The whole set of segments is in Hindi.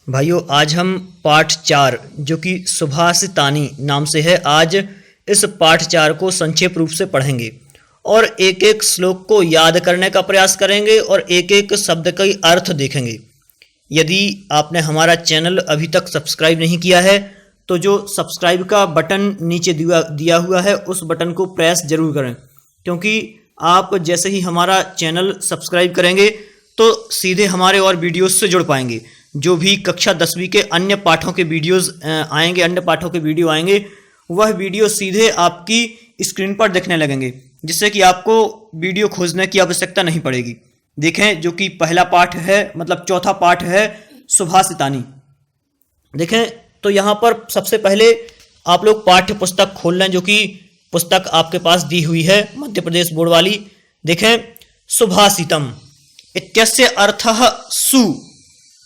भाइयों, आज हम पाठ 4 जो कि सुभाषितानी नाम से है, आज इस पाठ 4 को संक्षेप रूप से पढ़ेंगे और एक एक श्लोक को याद करने का प्रयास करेंगे और एक एक शब्द का अर्थ देखेंगे। यदि आपने हमारा चैनल अभी तक सब्सक्राइब नहीं किया है तो जो सब्सक्राइब का बटन नीचे दिया हुआ है उस बटन को प्रेस जरूर करें, क्योंकि आप जैसे ही हमारा चैनल सब्सक्राइब करेंगे तो सीधे हमारे और वीडियोस से जुड़ पाएंगे। जो भी कक्षा 10वीं के अन्य पाठों के वीडियोस आएंगे, अन्य पाठों के वीडियो आएंगे, वह वीडियो सीधे आपकी स्क्रीन पर दिखने लगेंगे, जिससे कि आपको वीडियो खोजने की आवश्यकता नहीं पड़ेगी। देखें, जो कि पहला पाठ है, मतलब चौथा पाठ है सुभाषितानी। देखें तो यहाँ पर सबसे पहले आप लोग पाठ्य पुस्तक खोल लें, जो कि पुस्तक आपके पास दी हुई है मध्य प्रदेश बोर्ड वाली। देखें, सुभाषितम इत्यस्य अर्थः सु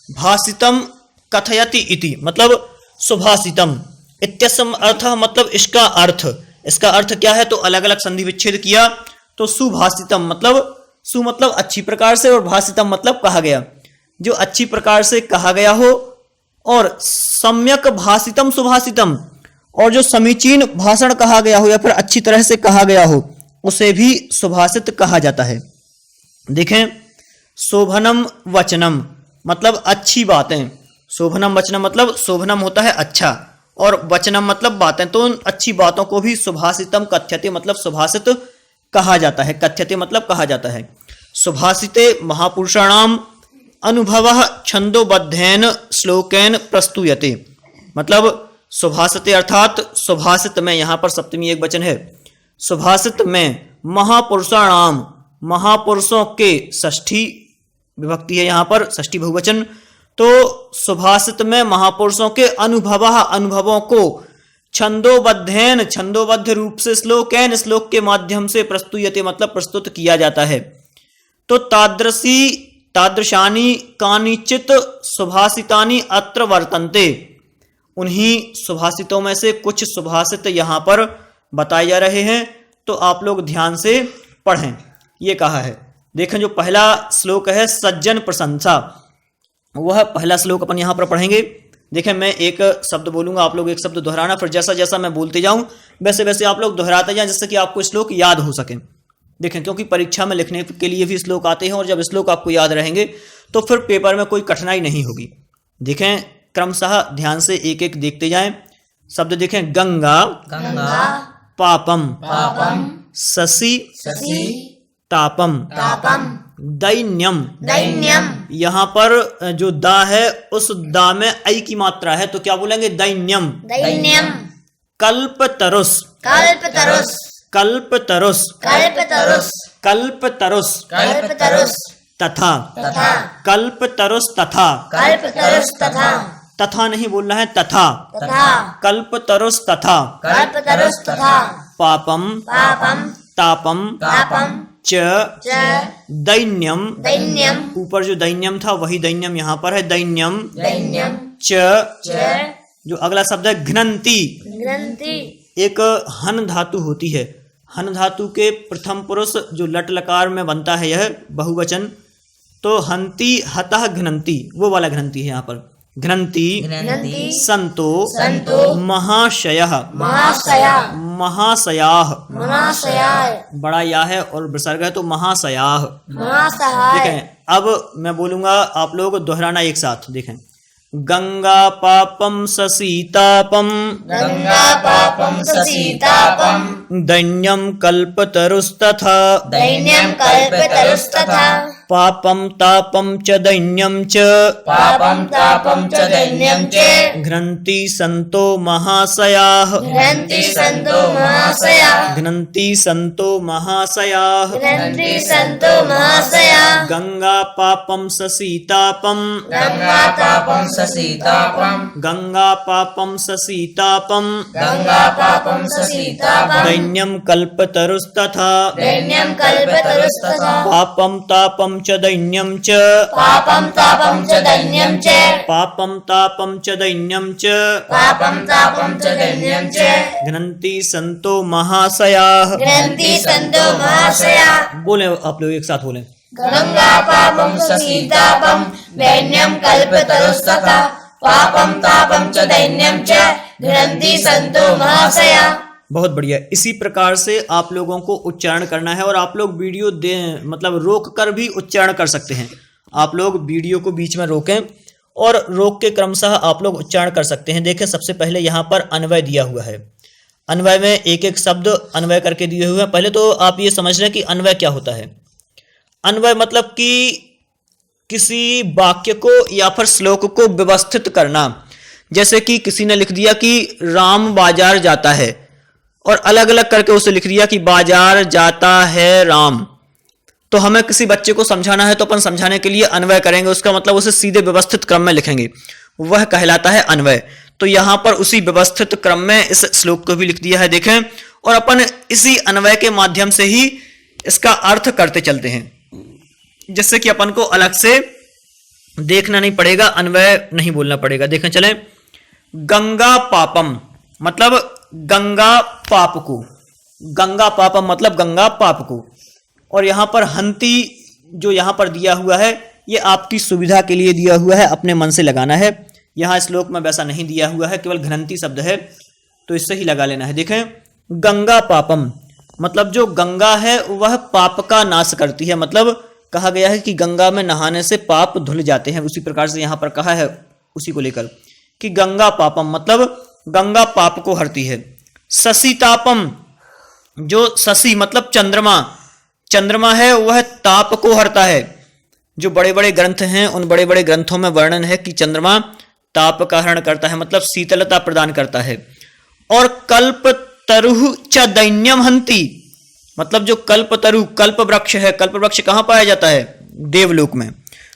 भाषितम कथयति इति, मतलब सुभाषितम इत्यस्य अर्थः मतलब इसका अर्थ क्या है, तो अलग अलग संधि विच्छेद किया तो सुभाषितम मतलब सु मतलब अच्छी प्रकार से और भाषितम मतलब कहा गया। जो अच्छी प्रकार से कहा गया हो, और सम्यक भाषितम सुभाषितम, और जो समीचीन भाषण कहा गया हो या फिर अच्छी तरह से कहा गया हो उसे भी सुभाषित कहा जाता है। देखें, शोभनम वचनम मतलब अच्छी बातें। शोभनम वचनम मतलब शोभनम होता है अच्छा और वचनम मतलब बातें, तो उन अच्छी बातों को भी सुभाषितम कथ्यते मतलब सुभाषित कहा जाता है। कथ्यते मतलब कहा जाता है। सुभाषिते महापुरुषाणाम अनुभवः छंदोबद्धेन श्लोकेन प्रस्तुयते, मतलब सुभाषिते अर्थात सुभाषित में, यहाँ पर सप्तमी एक वचन है, सुभाषित में महापुरुषाणाम महापुरुषों के, षष्ठी विभक्ति है यहाँ पर, षष्ठी बहुवचन, तो सुभाषित में महापुरुषों के अनुभवों को छंदोबद्धेन छंदोबद्ध रूप से श्लोकेन श्लोक के माध्यम से प्रस्तुयते मतलब प्रस्तुत किया जाता है। तो तादृशानि कानिचित सुभाषितानि अत्र वर्तन्ते, उन्हीं सुभाषितों में से कुछ सुभाषित यहाँ पर बताए जा रहे हैं, तो आप लोग ध्यान से पढ़ें। ये कहा है, देखें जो पहला श्लोक है सज्जन प्रशंसा, वह पहला श्लोक अपन यहाँ पर पढ़ेंगे। देखें, मैं एक शब्द बोलूंगा, आप लोग एक शब्द दोहराना, फिर जैसा जैसा मैं बोलते जाऊं वैसे वैसे आप लोग दोहराते जाएं, जिससे कि आपको श्लोक याद हो सके। देखें, क्योंकि परीक्षा में लिखने के लिए भी श्लोक आते हैं और जब श्लोक आपको याद रहेंगे तो फिर पेपर में कोई कठिनाई नहीं होगी। देखें, क्रमशः ध्यान से एक एक देखते जाएं। शब्द देखें, गंगा पापम शशि तापम दैन्यम। यहाँ पर जो दा है उस दा में ऐ की मात्रा है, तो क्या बोलेंगे, दैन्यम। कल्पतरुष तथा कल्पतरुष तथा नहीं बोलना है, तथा कल्पतरुष तथा पापम तापम च दैन्यम, ऊपर जो दैन्यम था वही दैन्यम यहाँ पर है, दैन्यम च जो अगला शब्द है घ्नन्ति। एक हन धातु होती है, हन धातु के प्रथम पुरुष जो लट लकार में बनता है यह बहुवचन, तो हंति हतः घ्नन्ति, वो वाला घ्नन्ति है यहाँ पर। घ्नन्ति संतो महाशयः महाशयाः, बड़ा या है और विसर्ग है तो महाशयाः। देखें, अब मैं बोलूंगा, आप लोग दोहराना एक साथ। देखें, गंगा पापम शशीतापम दैन्यम कल्पतरुस्तथा पापम तापम च दैन्यम च घ्नन्ति संतो महाशयाः गंगा पापम शशीतापम दैन्यम कल्पतरुस्तथा पापम तापम च दैन्यम च घ्नन्ति संतो महाशयाः। बोले आप लोग एक साथ बोले, गंगा पापम शशीतापम दैन्यम कल्पतरुस्तथा पापम तापम च दैन्यम च घ्नन्ति संतो महाशया। बहुत बढ़िया। इसी प्रकार से आप लोगों को उच्चारण करना है और आप लोग वीडियो मतलब रोक कर भी उच्चारण कर सकते हैं। आप लोग वीडियो को बीच में रोकें और रोक के क्रमशः आप लोग उच्चारण कर सकते हैं। देखें, सबसे पहले यहाँ पर अन्वय दिया हुआ है। अन्वय में एक एक शब्द अन्वय करके दिए हुए हैं। पहले तो आप ये समझ लें कि अन्वय क्या होता है। अन्वय मतलब कि किसी वाक्य को या फिर श्लोक को व्यवस्थित करना। जैसे कि किसी ने लिख दिया कि राम बाजार जाता है और अलग अलग करके उसे लिख दिया कि बाजार जाता है राम। तो हमें किसी बच्चे को समझाना है तो अपन समझाने के लिए अन्वय करेंगे, उसका मतलब उसे सीधे व्यवस्थित क्रम में लिखेंगे, वह कहलाता है अन्वय। तो यहां पर उसी व्यवस्थित क्रम में इस श्लोक को भी लिख दिया है, देखें। और अपन इसी अन्वय के माध्यम से ही इसका अर्थ करते चलते हैं, जिससे कि अपन को अलग से देखना नहीं पड़ेगा, अन्वय नहीं बोलना पड़ेगा। देखें चलें, गंगा पापम मतलब गंगा पाप को, गंगा पापम मतलब गंगा पाप को। और यहां पर हंती जो यहां पर दिया हुआ है ये आपकी सुविधा के लिए दिया हुआ है, अपने मन से लगाना है। यहां श्लोक में वैसा नहीं दिया हुआ है, केवल घ्नन्ति शब्द है, तो इससे ही लगा लेना है। देखें, गंगा पापम मतलब जो गंगा है वह पाप का नाश करती है। मतलब कहा गया है कि गंगा में नहाने से पाप धुल जाते हैं। उसी प्रकार से यहां पर कहा है उसी को लेकर कि गंगा पापम मतलब गंगा पाप को हरती है। शशितापम जो शशि मतलब चंद्रमा, चंद्रमा है वह ताप को हरता है। जो बड़े बड़े ग्रंथ हैं उन बड़े बड़े ग्रंथों में वर्णन है कि चंद्रमा ताप का हरण करता है, मतलब शीतलता प्रदान करता है। और कल्पतरु च दैन्यम हंति मतलब जो कल्पतरु कल्प वृक्ष है, कल्प वृक्ष कहाँ पाया जाता है? देवलोक में।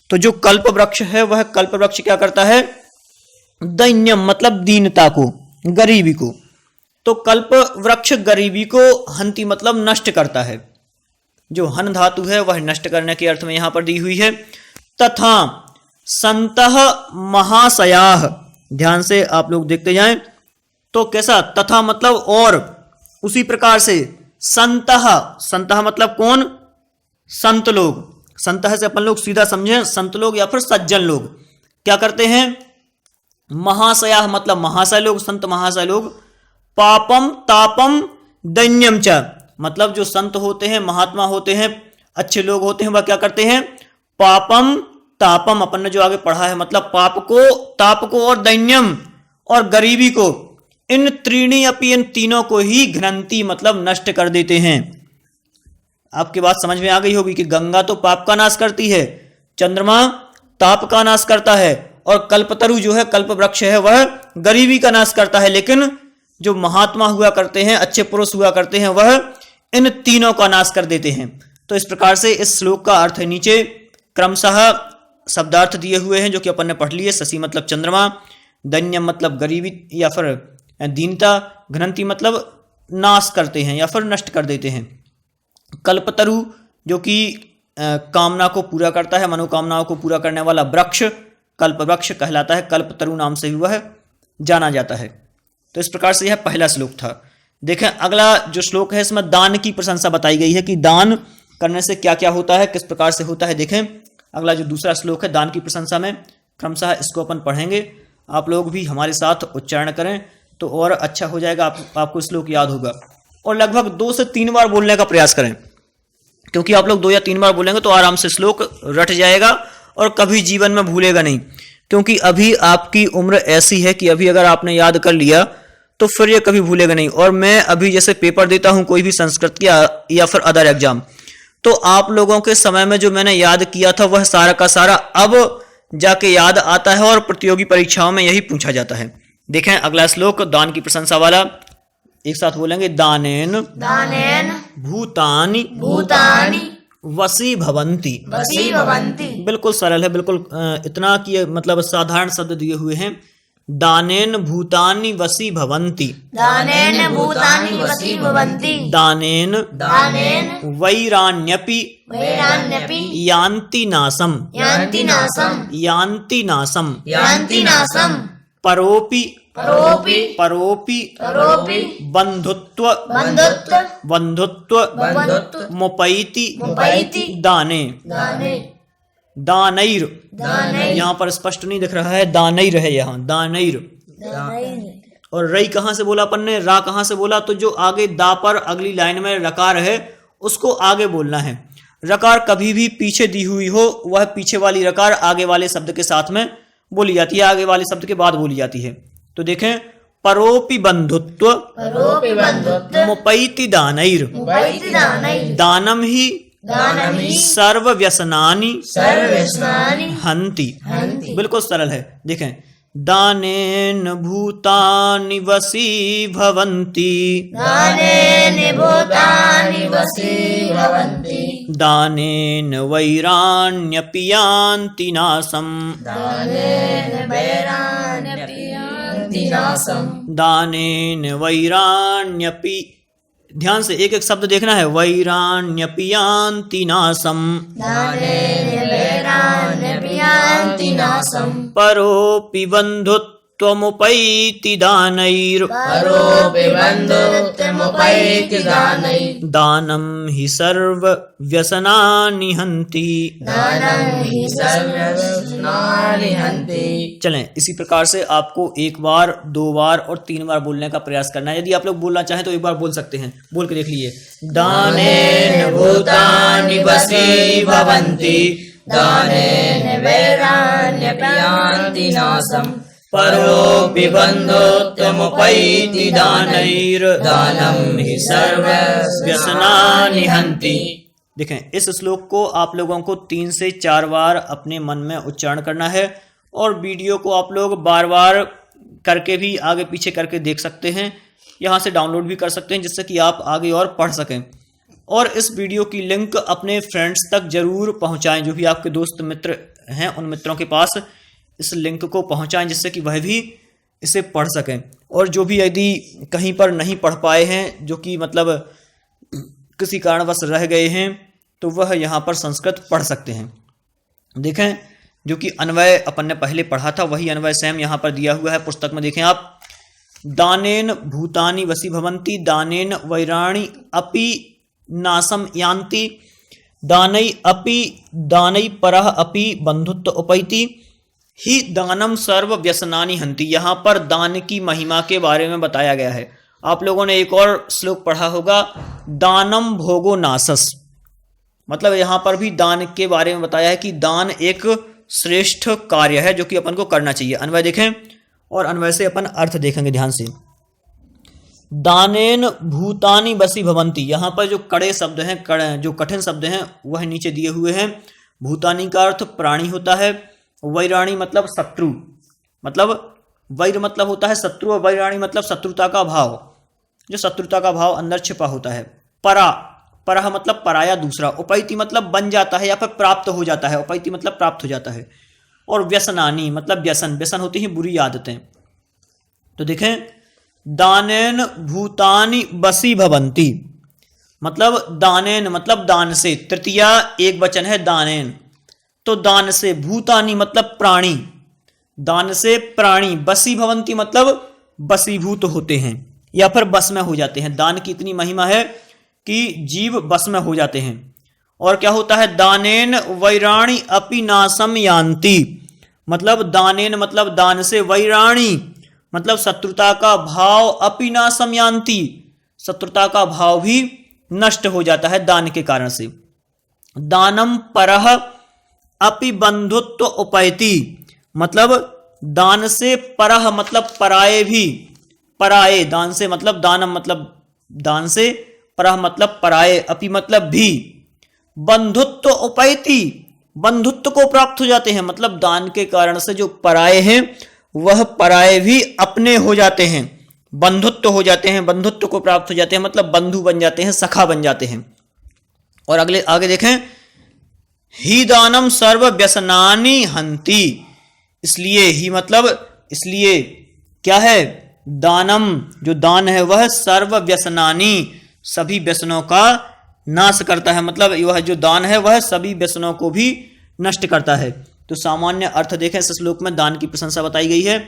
तो जो कल्प वृक्ष है वह कल्प वृक्ष क्या करता है? दैन्यम मतलब दीनता को, गरीबी को। तो कल्प वृक्ष गरीबी को हंति मतलब नष्ट करता है। जो हन धातु है वह नष्ट करने के अर्थ में यहां पर दी हुई है। तथा संतः महाशयाः, ध्यान से आप लोग देखते जाएं तो कैसा, तथा मतलब और, उसी प्रकार से संतः, संतः मतलब कौन? संत लोग। संतः से अपन लोग सीधा समझें संत लोग या फिर सज्जन लोग क्या करते हैं? महाशयाः मतलब महाशय लोग, संत महाशय लोग। पापम तापम दैन्यम च मतलब जो संत होते हैं, महात्मा होते हैं, अच्छे लोग होते हैं, वह क्या करते हैं? पापम तापम, अपन ने जो आगे पढ़ा है, मतलब पाप को, ताप को और दैन्यम और गरीबी को, इन त्रीणी अपि, इन तीनों को ही घ्नन्ति मतलब नष्ट कर देते हैं। आपकी बात समझ में आ गई होगी कि गंगा तो पाप का नाश करती है, चंद्रमा ताप का नाश करता है, और कल्पतरु जो है, कल्प वृक्ष है, वह गरीबी का नाश करता है। लेकिन जो महात्मा हुआ करते हैं, अच्छे पुरुष हुआ करते हैं, वह इन तीनों का नाश कर देते हैं। तो इस प्रकार से इस श्लोक का अर्थ है नीचे क्रमशः शब्दार्थ दिए हुए हैं जो कि अपन ने पढ़ लिए। शशि मतलब चंद्रमा, दैन्यम मतलब गरीबी या फिर दीनता, घ्नन्ति मतलब नाश करते हैं या फिर नष्ट कर देते हैं। कल्पतरु जो कि कामना को पूरा करता है, मनोकामनाओं को पूरा करने वाला वृक्ष कल्प वृक्ष कहलाता है, कल्पतरु नाम से हुआ है जाना जाता है। तो इस प्रकार से यह पहला श्लोक था। देखें अगला जो श्लोक है इसमें दान की प्रशंसा बताई गई है कि दान करने से क्या क्या होता है, किस प्रकार से होता है। देखें अगला जो दूसरा श्लोक है दान की प्रशंसा में, क्रमशः इसको अपन पढ़ेंगे। आप लोग भी हमारे साथ उच्चारण करें तो और अच्छा हो जाएगा, आपको श्लोक याद होगा। और लगभग 2 से 3 बार बोलने का प्रयास करें, क्योंकि आप लोग 2 या 3 बार बोलेंगे तो आराम से श्लोक रट जाएगा और कभी जीवन में भूलेगा नहीं। क्योंकि अभी आपकी उम्र ऐसी है कि अभी अगर आपने याद कर लिया तो फिर ये कभी भूलेगा नहीं। और मैं अभी जैसे पेपर देता हूं कोई भी संस्कृत या फिर अदर एग्जाम, तो आप लोगों के समय में जो मैंने याद किया था वह सारा का सारा अब जाके याद आता है और प्रतियोगी परीक्षाओं में यही पूछा जाता है। देखें अगला श्लोक दान की प्रशंसा वाला, एक साथ बोलेंगे। दानेन दानेन भूतानि भूतानि वशी भवन्ति। वशी भवन्ति बिल्कुल सरल है, बिल्कुल इतना कि मतलब साधारण शब्द दिए हुए हैं। दानेन भूतानि वशी भवन्ति। दानेन भूतानि वशी भवन्ति। दानेन दानेन वैराण्यपि वैराण्यपि यान्ति नाशम। यान्ति नाशम यान्ति नाशम। यान्ति नाशम परोपि परोपि परोपि परोपि बंधुत्व बन्धुत्व बंधुत्व बन्धुत्व मुपैति मुपैति दाने। दाने। दानैर, दानैर, यहाँ पर स्पष्ट नहीं दिख रहा है, दानैर है यहाँ, दानैर। और रई कहाँ से बोला अपन ने, रा कहाँ से बोला, तो जो आगे दा पर अगली लाइन में रकार है उसको आगे बोलना है। रकार कभी भी पीछे दी हुई हो वह पीछे वाली रकार आगे वाले शब्द के साथ में बोली जाती है, आगे वाले शब्द के बाद बोली जाती है। तो देखें, परोपि बंधुत्व परोपि बंधुत्व मुपैति दानैर, मुपैति दानैर, दानम ही दानमि सर्व व्यसनानि सर्वव्यसनानि हन्ति। हन्ति। बिल्कुल सरल है। देखें, दानेन भूतानि वशीभवन्ति, दानेन भूतानि वशीभवन्ति, दानेन वैराण्यपि यान्ति नाशम्, दानेन वैराण्यपि यान्ति नाशम्, दानेन वैराण्यपि, ध्यान से एक एक शब्द देखना है, वैराण्यपि यान्ति नाशम्, दानेन वैराण्यपि यान्ति नाशम्, परोपि बन्धुत्वमुपैति दानैर्, परोपि बन्धुत्वमुपैति दानैः, दानं हि सर्वव्यसनानि हन्ति। दानं हि सर्वव्यसनानि हन्ति। चलें, इसी प्रकार से आपको एक बार, दो बार और तीन बार बोलने का प्रयास करना है। यदि आप लोग बोलना चाहें तो एक बार बोल सकते हैं, बोल के देख लीजिए। दानेन भूतानि वशीभवन्ति, दानेन वैराण्यपि यान्ति नाशम्, परोपि बन्धुत्वमुपैति दानैर्, दानं हि सर्वव्यसनानि हन्ति। देखें, इस श्लोक को आप लोगों को 3 से 4 बार अपने मन में उच्चारण करना है और वीडियो को आप लोग बार बार करके भी आगे पीछे करके देख सकते हैं, यहाँ से डाउनलोड भी कर सकते हैं, जिससे कि आप आगे और पढ़ सकें। और इस वीडियो की लिंक अपने फ्रेंड्स तक जरूर पहुँचाएँ, जो भी आपके दोस्त मित्र हैं उन मित्रों के पास इस लिंक को पहुँचाएँ, जिससे कि वह भी इसे पढ़ सकें। और जो भी यदि कहीं पर नहीं पढ़ पाए हैं, जो कि मतलब किसी कारणवश रह गए हैं, तो वह यहाँ पर संस्कृत पढ़ सकते हैं। देखें, जो कि अन्वय अपन ने पहले पढ़ा था वही अन्वय सेम यहाँ पर दिया हुआ है पुस्तक में। देखें आप, दानेन भूतानि वशीभवन्ति, दानेन वैराणि अपि नाशम यान्ति, दानै अपि दानै परः अपि बंधुत्व उपैति, ही दानम सर्व व्यसनानि हन्ति। यहाँ पर दान की महिमा के बारे में बताया गया है। आप लोगों ने एक और श्लोक पढ़ा होगा, दानम भोगो नासस, मतलब यहाँ पर भी दान के बारे में बताया है कि दान एक श्रेष्ठ कार्य है जो कि अपन को करना चाहिए। अन्वय देखें और अन्वय से अपन अर्थ देखेंगे ध्यान से। दानेन भूतानि वशीभवन्ति, यहाँ पर जो कड़े शब्द हैं, जो कठिन शब्द हैं वह नीचे दिए हुए हैं। भूतानि का अर्थ प्राणी होता है, वैराणी मतलब शत्रु, मतलब वैर मतलब होता है शत्रु, और वैराणी मतलब शत्रुता का भाव, जो शत्रुता का भाव अंदर छिपा होता है। परा, परह मतलब पराया दूसरा, उपैति मतलब बन जाता है या फिर प्राप्त हो जाता है, उपैति मतलब प्राप्त हो जाता है। और व्यसनानी मतलब व्यसन, व्यसन होती हैं बुरी आदतें। तो देखें, दानेन भूतानि वशीभवन्ति, मतलब दानेन मतलब दान से, तृतीया एक वचन है दानेन, तो दान से, भूतानि मतलब प्राणी, दान से प्राणी, वशीभवन्ति मतलब वशीभूत होते हैं या फिर बस में हो जाते हैं। दान की इतनी महिमा है कि जीव बस में हो जाते हैं। और क्या होता है, दानेन वैराणी अपि नाशम यान्ति, मतलब दानेन मतलब दान से, वैराणी मतलब शत्रुता का भाव, अपि नाशम यान्ति शत्रुता का भाव भी नष्ट हो जाता है दान के कारण से। दानम परह अपि बंधुत्व उपैति, मतलब दान से परह मतलब पराये भी, पराये, दान से मतलब दानम मतलब दान से, परह मतलब पराये, अपि मतलब भी, बंधुत्व उपैति बंधुत्व को प्राप्त हो जाते हैं, मतलब दान के कारण से जो पराये हैं वह पराये भी अपने हो जाते हैं, बंधुत्व हो जाते हैं, बंधुत्व को प्राप्त हो जाते हैं, मतलब बंधु बन जाते हैं, सखा बन जाते हैं। और अगले आगे देखें, ही दानम सर्व व्यसनानि हन्ति, इसलिए ही मतलब इसलिए क्या है, दानम जो दान है वह सर्व व्यसनानि सभी व्यसनों का नाश करता है, मतलब वह जो दान है वह सभी व्यसनों को भी नष्ट करता है। तो सामान्य अर्थ देखें, इस श्लोक में दान की प्रशंसा बताई गई है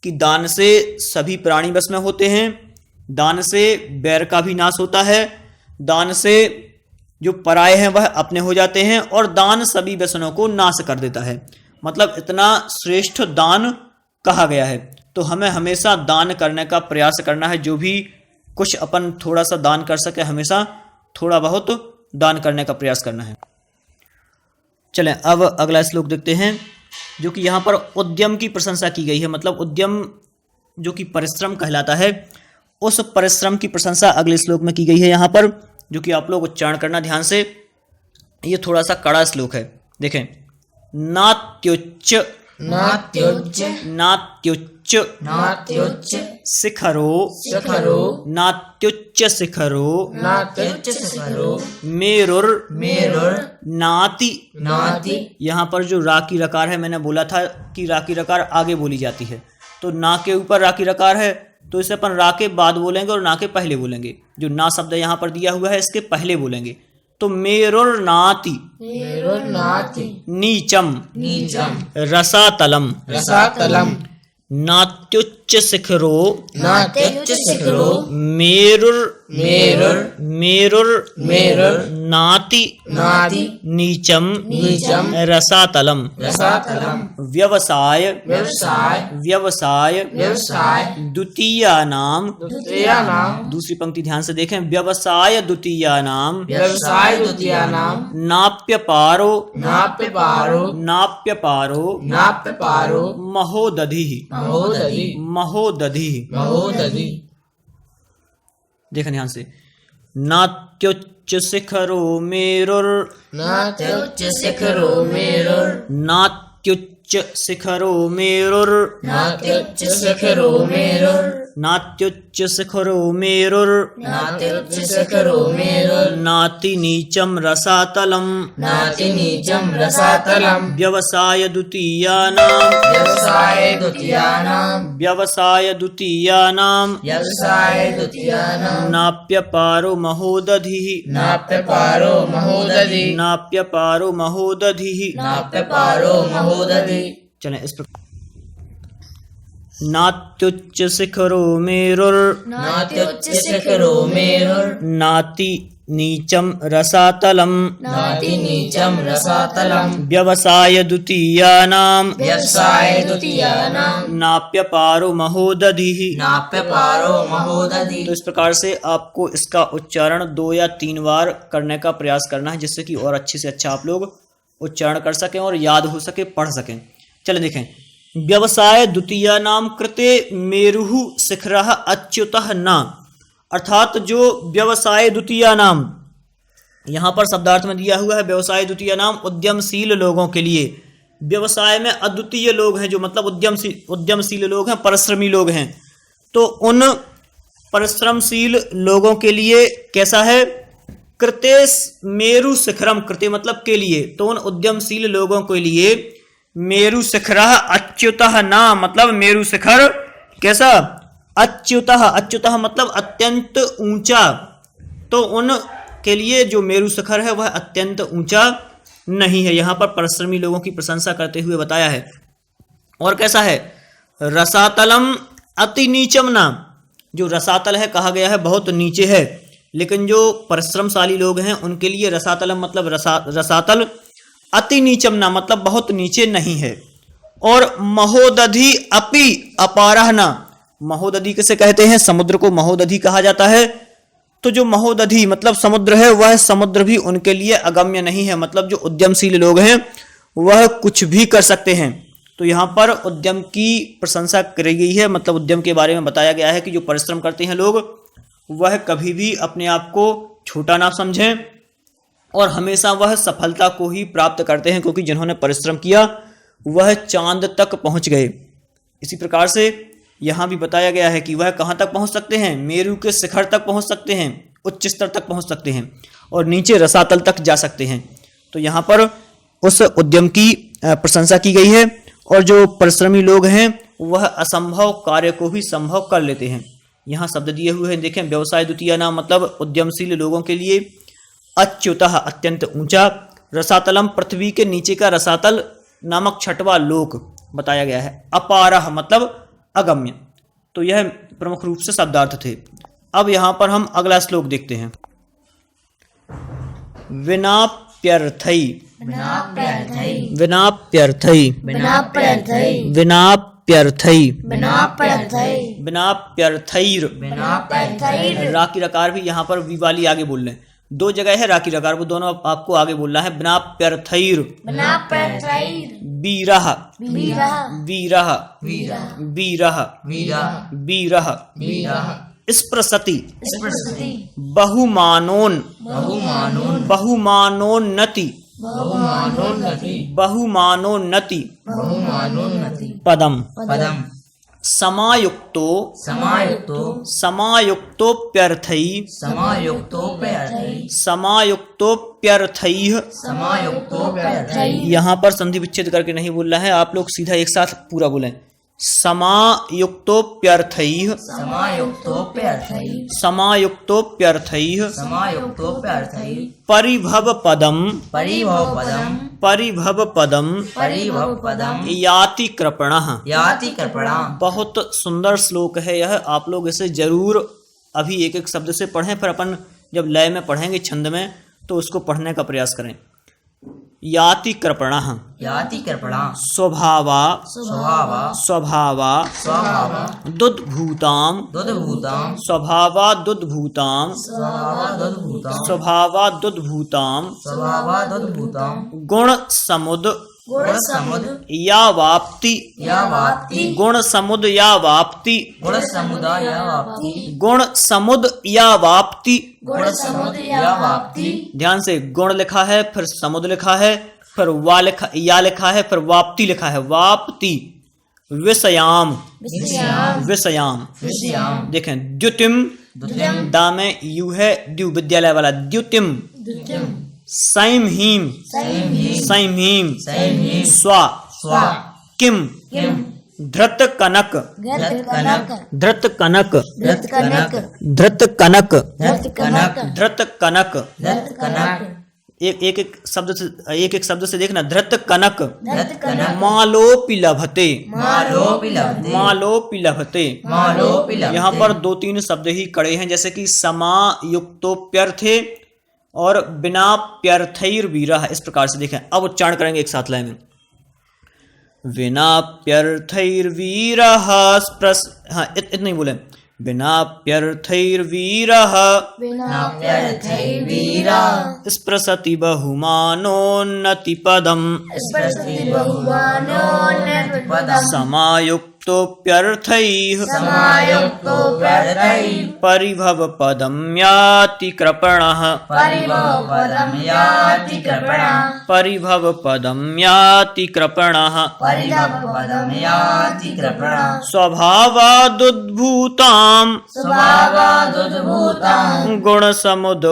कि दान से सभी प्राणी बस में होते हैं, दान से बैर का भी नाश होता है, दान से जो पराये हैं वह अपने हो जाते हैं, और दान सभी व्यसनों को नाश कर देता है। मतलब इतना श्रेष्ठ दान कहा गया है। तो हमें हमेशा दान करने का प्रयास करना है। जो भी कुछ अपन थोड़ा सा दान कर सके, हमेशा थोड़ा बहुत दान करने का प्रयास करना है। चलें अब अगला श्लोक देखते हैं, जो कि यहाँ पर उद्यम की प्रशंसा की गई है। मतलब उद्यम जो कि परिश्रम कहलाता है, उस परिश्रम की प्रशंसा अगले श्लोक में की गई है यहाँ पर, जो कि आप लोग उच्चारण करना ध्यान से। ये थोड़ा सा कड़ा श्लोक है। देखें, नात्युच्च नात्युच्च नात्युच्च नात्युच्च शिखरो शिखरो नात्युच्च शिखरो नात्युच्च शिखरो मेरुर मेरुर नाति। नाति। यहाँ पर जो रा की रकार है, मैंने बोला था कि रा की रकार आगे बोली जाती है, तो ना के ऊपर रा की रकार है, तो इसे अपन रा के बाद बोलेंगे और ना के पहले बोलेंगे। जो ना शब्द यहाँ पर दिया हुआ है, इसके पहले बोलेंगे। तो मेरुर नाति मेरुर नाति नीचम नीचम रसातलम रसातलम नात्युच्च शिखरो नात्युच्च शिखरो मेरुर मेरुर मेरुर मेरुर नाति नाति नीचम नीचम रसातलम। रसातलम व्यवसाय व्यवसाय व्यवसाय व्यवसाय द्वितीयानाम। द्वितीयानाम दूसरी पंक्ति ध्यान से देखें, व्यवसाय द्वितीयानाम व्यवसाय द्वितीयानाम नाप्य पारो नाप्य पारो नाप्य पारो नाप्य पारो महोदधि महोदधि महोदधि। महोदधि। देखें ध्यान से, नात्युच्च शिखरो मेरुर नात्युच्च शिखरो मेरुर नात्युच्च शिखरो मेरुर नात्युच्च शिखरो मेरुर नात्युच्च शिखरो मेरुर नात्युच्च शिखरो मेरुर नाति नीचम रसातलम नाति नीचम रसातलम व्यवसाय द्वितीयानाम व्यवसाय द्वितीयानाम व्यवसाय द्वितीयानाम व्यवसाय द्वितीयानाम नाप्य पारो महोदधि नाप्य पारो महोदधि नाप्य पारो महोदधि। नाप्य पारो महोदधि। चलें इस प्रकार, नात्युच्च शिखरो मेरुर नात्युच्च शिखरो मेरुर नाति नीचम रसातलम नाति नीचम रसातलम व्यवसाय द्वितीयानाम व्यवसाय द्वितीयानाम नाप्य पारो महोदधि। नाप्य पारो महोदधि। तो इस प्रकार से आपको इसका उच्चारण 2 या 3 बार करने का प्रयास करना है, जिससे कि और अच्छे से अच्छा आप लोग उच्चारण कर सकें और याद हो सके, पढ़ सकें। चलें देखें, व्यवसाय द्वितीयानाम कृते मेरुः शिखरः अच्युतः न। अर्थात जो व्यवसाय द्वितीयानाम यहाँ पर शब्दार्थ में दिया हुआ है, व्यवसाय द्वितीयानाम उद्यमशील लोगों के लिए। व्यवसाय में अद्वितीय लोग हैं, जो मतलब उद्यमशील लोग हैं, परिश्रमी लोग हैं। तो उन परिश्रमशील लोगों के लिए कैसा है, कृते मेरु शिखरम, कृते मतलब के लिए, तो उन उद्यमशील लोगों के लिए मेरु शिखरः अच्युतः न, मतलब मेरु शिखर कैसा, अच्युतः। अच्युतः मतलब अत्यंत ऊंचा। तो उन के लिए जो मेरु शिखर है वह अत्यंत ऊंचा नहीं है। यहाँ पर परिश्रमी लोगों की प्रशंसा करते हुए बताया है। और कैसा है, रसातलम अति नीचम ना, जो रसातल है कहा गया है बहुत नीचे है, लेकिन जो परिश्रमशाली लोग हैं उनके लिए रसातलम मतलब रसातल अति नीचम ना, मतलब बहुत नीचे नहीं है। और महोदधि अपि अपारह ना, महोदधि किसे कहते हैं, समुद्र को महोदधि कहा जाता है। तो जो महोदधि मतलब समुद्र है, वह समुद्र भी उनके लिए अगम्य नहीं है। मतलब जो उद्यमशील लोग हैं वह कुछ भी कर सकते हैं। तो यहाँ पर उद्यम की प्रशंसा करी गई है, मतलब उद्यम के बारे में बताया गया है कि जो परिश्रम करते हैं लोग, वह कभी भी अपने आप को छोटा ना समझें और हमेशा वह सफलता को ही प्राप्त करते हैं, क्योंकि जिन्होंने परिश्रम किया वह चांद तक पहुंच गए। इसी प्रकार से यहाँ भी बताया गया है कि वह कहाँ तक पहुँच सकते हैं, मेरु के शिखर तक पहुँच सकते हैं, उच्च स्तर तक पहुँच सकते हैं और नीचे रसातल तक जा सकते हैं। तो यहाँ पर उस उद्यम की प्रशंसा की गई है। और जो परिश्रमी लोग हैं वह असंभव कार्य को भी संभव कर लेते हैं। यहाँ शब्द दिए हुए हैं, देखें, व्यवसाय द्वितीय नाम मतलब उद्यमशील लोगों के लिए, अच्युतः अत्यंत ऊंचा, रसातलम पृथ्वी के नीचे का रसातल नामक छठवां लोक बताया गया है, अपारह मतलब अगम्य। तो यह प्रमुख रूप से शब्दार्थ थे। अब यहाँ पर हम अगला श्लोक देखते हैं। विनाप्यर्थै विनाप्यर्थै विनाप्यर्थै विनाप्यर्थै विनाप्यर्थै विनाप्यर्थै विनाप्यर्थैर विनाप्यर्थैर रा की रकार भी यहाँ पर वी वाली आगे बोल रहे हैं। दो जगह है रा की रकार, वो दोनों आपको आगे बोलना है। विनाप्यर्थैर विनाप्यर्थैर वीरः वीरः वीरः वीरः वीरः स्पृशति स्पृशति बहुमानोन बहुमानोन बहुमानोन्नति बहुमानोन्नति बहुमानोन्नति बहुमानोन्नति पदम पदम समायुक्तो समायुक्तो समायुक्तोप्यर्थै समायुक्तोप्यर्थै समायुक्तोप्यर्थैः समायुक्तोप्यर्थै यहाँ पर संधि विच्छेद करके नहीं बोलना है, आप लोग सीधा एक साथ पूरा बोलें। समायुक्तोप्यर्थैः समायुक्तोप्यर्थै समायुक्तोप्यर्थैः समायुक्तोप्यर्थै परिभव पदम परिभवपदम परिभवपदम परिभवपदम याति कृपणः। याति कृपणा। बहुत सुंदर श्लोक है यह, आप लोग इसे जरूर अभी एक एक शब्द से पढ़ें, फिर अपन जब लय में पढ़ेंगे छंद में तो उसको पढ़ने का प्रयास करें। याति कृपणः याति कृपणा स्वभावा स्वभावा स्वभावा स्वभावा दुद्भूतां दुद्भूतां स्वभावा दुद्भूतां स्वभावा दुद्भूतां स्वभावा दुद्भूतां स्वभावा दुद्भूतां गुण समुद गुण समुद या वाप्ति या वाप्ति गुण समुद या वाप्ति गुण समुदाय या वाप्ति गुण समुद या वाप्ति। गुण समुद या वाप्ति। ध्यान से, गुण लिखा है, फिर समुद लिखा है, फिर वा लिखा या लिखा है, फिर वाप्ति लिखा है। वाप्ति विषयाम विषयाम विषयाम विषयाम। देखें, द्युतिम द्युतिम दा में यू है, द्यु विद्यालय वाला। द्युतिम द्युतिम सैम हीम सैमहीम सैम सैमहीम स्वा स्वा किम किम धृत कनक धृत कनक धृत कनक धृत कनक धृत कनक धृत कनक धृत कनक। धृत कनक एक एक शब्द से देखना। धृत कनक धृत कनक मालोपि लभते मालोपि लभते मालोपि लभते। मालोपि लभते। यहाँ पर दो तीन शब्द ही कड़े हैं, जैसे कि समायुक्तोप्यर्थे और विनाप्यर्थैर्वीरः। इस प्रकार से देखें, अब उच्चारण करेंगे एक साथ लय में। विनाप्यर्थैर्वीरः हाँ इतना ही बोले। विनाप्यर्थैर्वीरः विनाप्यर्थैर्वीरा स्पृशति बहुमानोन्नतिपदम् स्पृशति बहुमानोन्नतिपदम् समायुक्तोप्यर्थैः समायुक्तोप्यर्थैः परिभवपदं याति कृपणः परिभवपदं याति कृपणा परिभवपदं याति कृपणः परिभवपदं याति कृपणा स्वभावादुद्भूतां स्वभावादुद्भूतां गुणसमुद।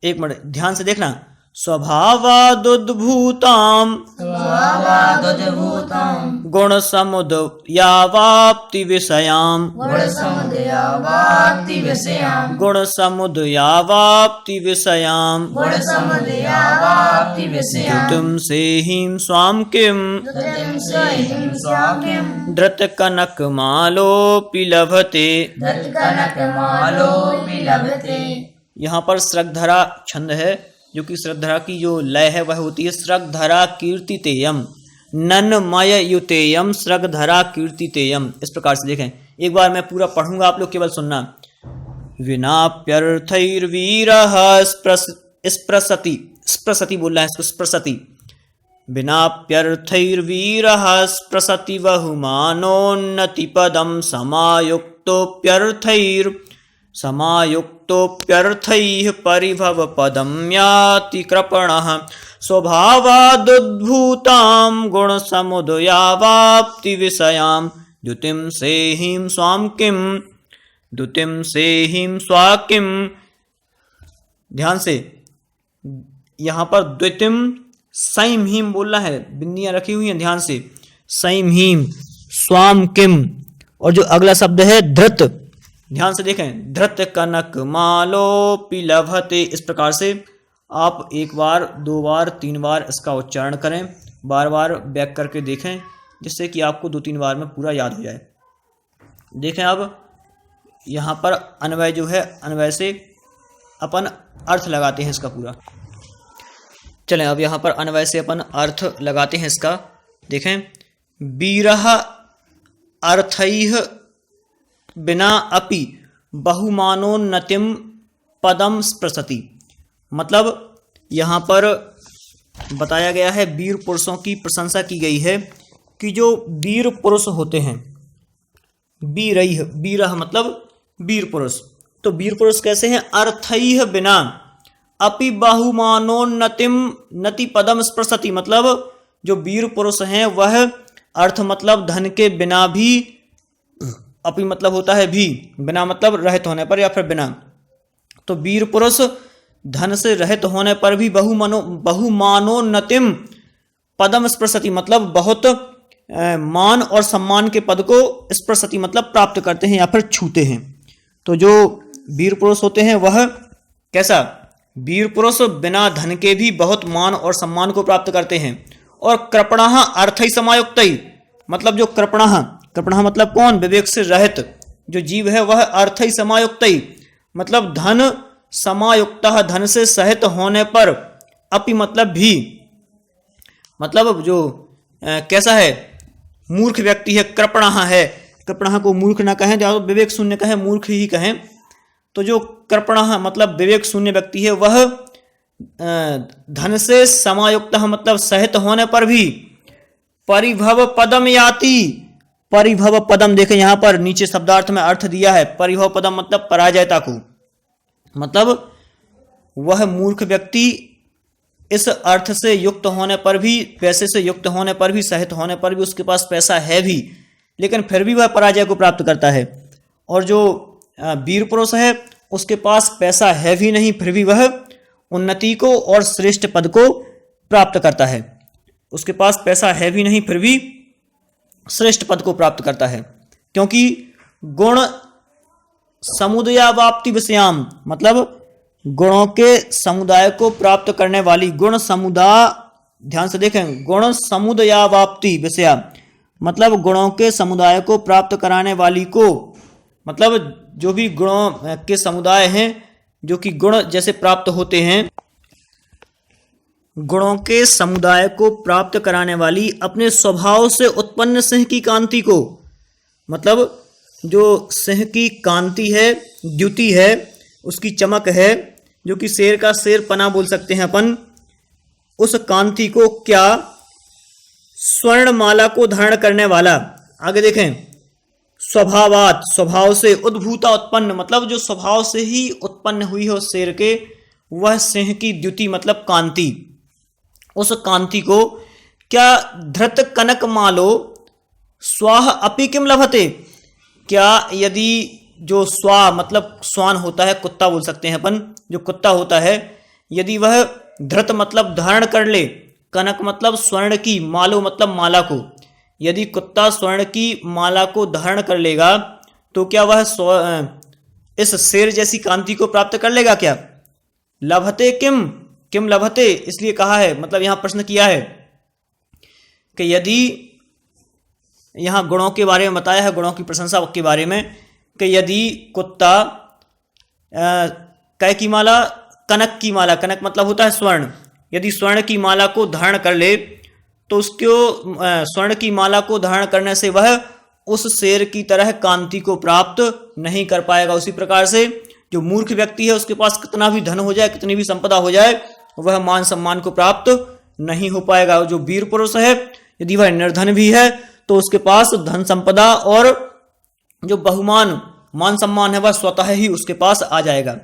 एक मिनट ध्यान से देखना। स्वभावादुद्भूतां स्वभावादुद्भूतां गुणसमुद यावाप्ति विषयां गुणसमुदया वाप्ति विषयां गुणसमुद यावाप्ति विषयां गुणसमुदया वाप्ति विषयां तुम से हीं स्वाम किम धृतिं स्वहिं स्वाकिं धृतकनकमालोऽपि लभते। धृतकनकमालोऽपि लभते। यहाँ पर श्रद्धरा छंद है, जो कि श्रद्धरा की जो लय है वह होती है श्रद्धरा कीर्तितेयम नन्मय युतेयम श्रद्धरा कीर्तितेयम। इस प्रकार से देखें, एक बार मैं पूरा पढ़ूंगा, आप लोग केवल सुनना। विनाप्यर्थैर्वीरः स्पृशति स्पृशति बोल रहा है इसको, स्पृशति। विनाप्यर्थैर्वीरः स्पृशति बहुमानोन्नतिपदं समायुक्तोप्यर्थैः परिभवपदं याति कृपणः स्वभावादुद्भूतां गुणसमुदयावाप्ति विषयां द्युतिं सेहिं स्वां किं द्युतिं सेहिं स्वाकिं। ध्यान से, यहाँ पर द्वितिम सैम हीम बोलना है, बिंदियां रखी हुई हैं ध्यान से। सैम हीम स्वाम किम, और जो अगला शब्द है धृत, ध्यान से देखें, धृत कनक मालोऽपि लभते। इस प्रकार से आप एक बार, दो बार, तीन बार इसका उच्चारण करें, बार बार बैक करके देखें, जिससे कि आपको दो तीन बार में पूरा याद हो जाए। देखें अब यहाँ पर अन्वय जो है, अन्वय से अपन अर्थ लगाते हैं इसका पूरा। चलें अब यहाँ पर अन्वय से अपन अर्थ लगाते हैं इसका। देखें, वीरः अर्थैः बिना अपि बहुमानोन्नतिम पदम स्पृशति। मतलब यहाँ पर बताया गया है, वीर पुरुषों की प्रशंसा की गई है कि जो वीर पुरुष होते हैं, वीरैः, वीरः मतलब वीर पुरुष, तो वीर पुरुष कैसे हैं? अर्थैः बिना अपि बहुमानोन्नतिम नति पदम स्पृशति। मतलब जो वीर पुरुष हैं वह अर्थ मतलब धन के बिना भी, अपि मतलब होता है भी, बिना मतलब रहित होने पर या फिर बिना, तो वीर पुरुष धन से रहित होने पर भी बहुमानोन्नतिम पदम स्पृशति मतलब बहुत मान और सम्मान के पद को स्पृशति मतलब प्राप्त करते हैं या फिर छूते हैं। तो जो वीर पुरुष होते हैं वह कैसा? वीर पुरुष बिना धन के भी बहुत मान और सम्मान को प्राप्त करते हैं। और कृपणः अर्थै समायुक्तै मतलब जो कृपणः, कृपणः मतलब कौन? विवेक से रहित जो जीव है वह अर्थै समायुक्तै मतलब धन समायुक्तः धन से सहित होने पर, अपि मतलब भी, मतलब जो कैसा है? मूर्ख व्यक्ति है, कृपणः है। कृपणः को मूर्ख ना कहें, या विवेक शून्य कहें, मूर्ख ही कहें। तो जो कृपणः मतलब विवेक शून्य व्यक्ति है वह धन से समायुक्तः मतलब सहित होने पर भी परिभव पदम याति। परिभव पदम देखें यहाँ पर नीचे शब्दार्थ में अर्थ दिया है। परिभव पदम मतलब पराजयता को, मतलब वह मूर्ख व्यक्ति इस अर्थ से युक्त होने पर भी, पैसे से युक्त होने पर भी, सहित होने पर भी, उसके पास पैसा है भी, लेकिन फिर भी वह पराजय को प्राप्त करता है। और जो वीर पुरुष है उसके पास पैसा है भी नहीं, फिर भी वह उन्नति को और श्रेष्ठ पद को प्राप्त करता है। उसके पास पैसा है भी नहीं, फिर भी श्रेष्ठ पद को प्राप्त करता है, क्योंकि गुण समुदयावाप्ति विषयाम मतलब गुणों के समुदाय को प्राप्त करने वाली, गुण समुदाय, ध्यान से देखें, गुण समुदयावाप्ति विषया मतलब गुणों के समुदाय को प्राप्त कराने वाली को, मतलब जो भी गुणों के समुदाय हैं, जो कि गुण जैसे प्राप्त होते हैं, गुणों के समुदाय को प्राप्त कराने वाली अपने स्वभाव से उत्पन्न सिंह की कांति को, मतलब जो सिंह की कांति है, द्युति है, उसकी चमक है, जो कि शेर का शेर पना बोल सकते हैं अपन, उस कांति को क्या? स्वर्णमाला को धारण करने वाला। आगे देखें, स्वभावात स्वभाव से, उद्भूता उत्पन्न मतलब जो स्वभाव से ही उत्पन्न हुई हो शेर के, वह सिंह की द्युति मतलब कांति, उस कांति को क्या? धृत कनक मालो स्वाह अपि किम लभते। क्या यदि जो स्वा मतलब स्वान होता है, कुत्ता बोल सकते हैं अपन, जो कुत्ता होता है, यदि वह धृत मतलब धारण कर ले, कनक मतलब स्वर्ण की, मालो मतलब माला को, यदि कुत्ता स्वर्ण की माला को धारण कर लेगा तो क्या वह इस शेर जैसी कांति को प्राप्त कर लेगा क्या? लभते किम, किम लभते इसलिए कहा है, मतलब यहां प्रश्न किया है कि यदि यहां गुणों के बारे में बताया है, गुणों की प्रशंसा के बारे में, कि यदि कुत्ता कै की माला, कनक की माला, कनक मतलब होता है स्वर्ण, यदि स्वर्ण की माला को धारण कर ले तो उसको स्वर्ण की माला को धारण करने से वह उस शेर की तरह कांति को प्राप्त नहीं कर पाएगा। उसी प्रकार से जो मूर्ख व्यक्ति है उसके पास कितना भी धन हो जाए, कितनी भी संपदा हो जाए, वह मान सम्मान को प्राप्त नहीं हो पाएगा। जो वीर पुरुष है यदि वह निर्धन भी है तो उसके पास धन संपदा और जो बहुमान मान सम्मान है वह स्वतः ही उसके पास आ जाएगा।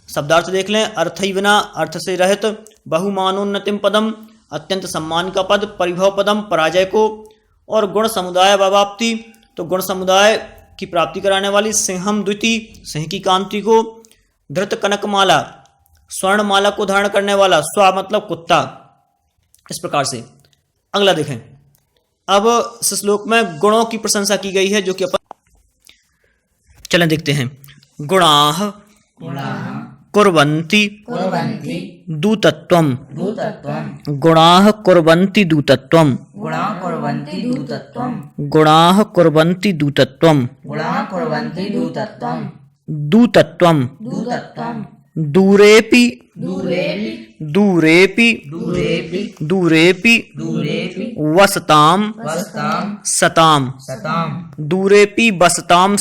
शब्दार्थ देख लें, अर्थै बिना अर्थ से रहित, बहुमानोन्नतिम पदम अत्यंत सम्मान का पद, परिभव पदम पराजय को, और गुण समुदाय वाप्ति तो गुण समुदाय की प्राप्ति कराने वाली, सिंहम द्विति सिंह की कांति को, धृत कनक माला स्वर्ण माला को धारण करने वाला, स्वा मतलब कुत्ता। इस प्रकार से अगला देखें। अब इस श्लोक में गुणों की प्रशंसा की गई है जो कि अपन चलें देखते हैं। गुणाः कुर्वन्ति दूतत्वम्, गुणाः कुर्वन्ति दूतत्वम्, गुणाः कुर्वन्ति दूतत्वम्, दूतत्वम् दूरेपि दूरेपि दूरेपि दूरेपि दूरेपि दूरेपि वसताम वसताम सताम सताम दूरेपि वसताम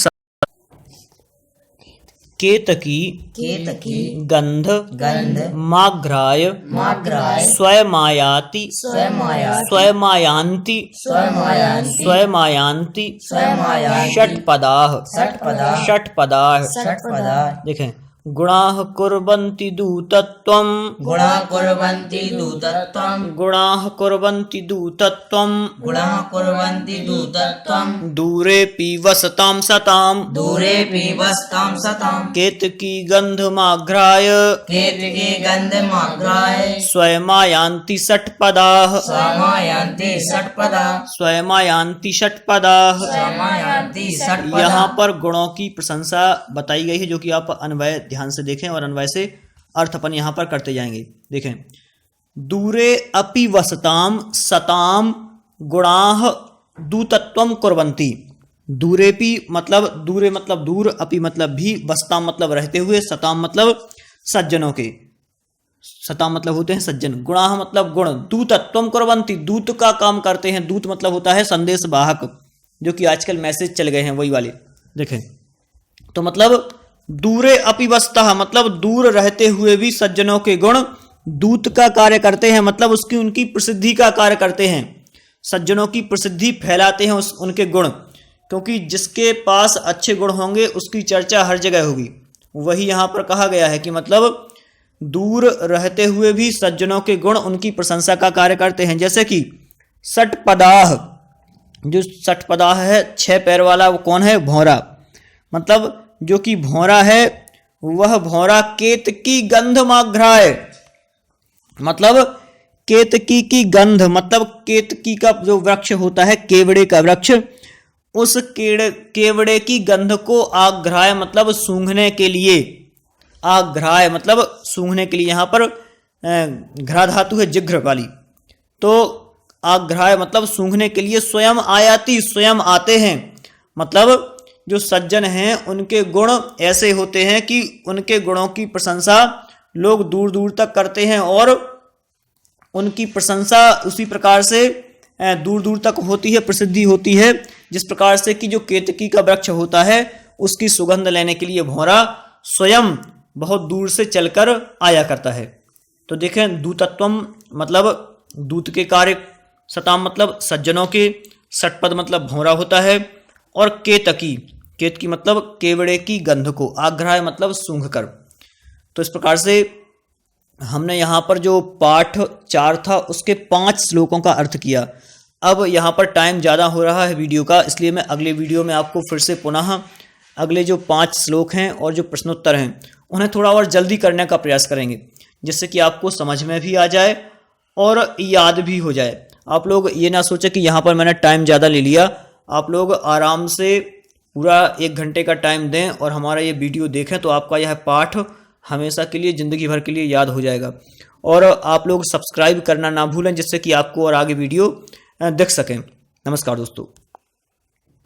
केतकी केतकी गंध गंध माघ्राय माग्राय स्वयमायाति स्वयमायाति स्वयमायांति स्वयमायान्ति स्वयमायांति स्वयमायान्ति षट्पदाः षट्पदाः षट्पदाः षट्पदाः देखें गुणाः कुर्वन्ति दूतत्वं गुणाः कुर्वन्ति दूतत्वं गुणाः कुर्वन्ति दूतत्वं गुणाः कुर्वन्ति दूतत्वं दूरेऽपि वसतां सतां दूरेऽपि वसतां सतां केतकी गन्धमाघ्राय केतकी गन्धमाग्राय स्वयमायान्ति षट्पदाः स्वयमायान्ति षट्पदाः स्वयमायान्ति षट्पदाः स्वयमायान्ति षट्पदाः। यहाँ पर गुणों की प्रशंसा बताई गई है जो कि आप अन्वय ध्यान से देखें और अन्वय से अर्थ अपन यहाँ पर करते जाएंगे। देखें दूरे अपि वसताम सताम गुणाः दूतत्वम कुर्वन्ति। दूरेपि मतलब दूरे मतलब दूर, अपि मतलब भी, वसताम मतलब रहते हुए, सताम मतलब सज्जनों के, सताम मतलब होते हैं सज्जन, गुणाः मतलब गुण, दूतत्वम कुर्वन्ति दूत का काम करते हैं। दूत मतलब होता है संदेश वाहक, जो कि आजकल मैसेज चल गए हैं वही वाले। देखें तो मतलब दूरे अपि वसतः मतलब दूर रहते हुए भी सज्जनों के गुण दूत का कार्य करते हैं, मतलब उसकी उनकी प्रसिद्धि का कार्य करते हैं, सज्जनों की प्रसिद्धि फैलाते हैं उनके गुण, क्योंकि जिसके पास अच्छे गुण होंगे उसकी चर्चा हर जगह होगी। वही यहाँ पर कहा गया है कि मतलब दूर रहते हुए भी सज्जनों के गुण उनकी प्रशंसा का कार्य करते हैं। जैसे कि षट्पदाः, जो षट्पदाः है 6 पैर वाला, वो कौन है? भौरा। मतलब जो कि भौरा है वह भौरा केतकी गंधमाघ्राय, मतलब केतकी की गंध मतलब केतकी का जो वृक्ष होता है, केवड़े का वृक्ष, उस केवड़े की गंध को आघ्राय मतलब सूंघने के लिए, आघ्राय मतलब सूंघने के लिए, यहाँ पर घ्रा धातु है जिघ्र वाली, तो आघ्राय मतलब सूंघने के लिए, स्वयं आयाति स्वयं आते हैं। मतलब जो सज्जन हैं उनके गुण ऐसे होते हैं कि उनके गुणों की प्रशंसा लोग दूर दूर तक करते हैं और उनकी प्रशंसा उसी प्रकार से दूर दूर तक होती है, प्रसिद्धि होती है, जिस प्रकार से कि जो केतकी का वृक्ष होता है उसकी सुगंध लेने के लिए भौरा स्वयं बहुत दूर से चलकर आया करता है। तो देखें दूतत्वम मतलब दूत के कार्य, सताम मतलब सज्जनों के, षट्पद मतलब भौरा होता है, और केतकी, केतकी मतलब केवड़े की गंध को, आघ्राय मतलब सूंघ कर। तो इस प्रकार से हमने यहाँ पर जो पाठ 4 था उसके 5 श्लोकों का अर्थ किया। अब यहाँ पर टाइम ज़्यादा हो रहा है वीडियो का, इसलिए मैं अगले वीडियो में आपको फिर से पुनः अगले जो 5 श्लोक हैं और जो प्रश्नोत्तर हैं उन्हें थोड़ा और जल्दी करने का प्रयास करेंगे, जिससे कि आपको समझ में भी आ जाए और याद भी हो जाए। आप लोग ये ना सोचें कि यहाँ पर मैंने टाइम ज़्यादा ले लिया। आप लोग आराम से पूरा 1 घंटे का टाइम दें और हमारा ये वीडियो देखें तो आपका यह पाठ हमेशा के लिए, ज़िंदगी भर के लिए याद हो जाएगा। और आप लोग सब्सक्राइब करना ना भूलें, जिससे कि आपको और आगे वीडियो दिख सकें। नमस्कार दोस्तों।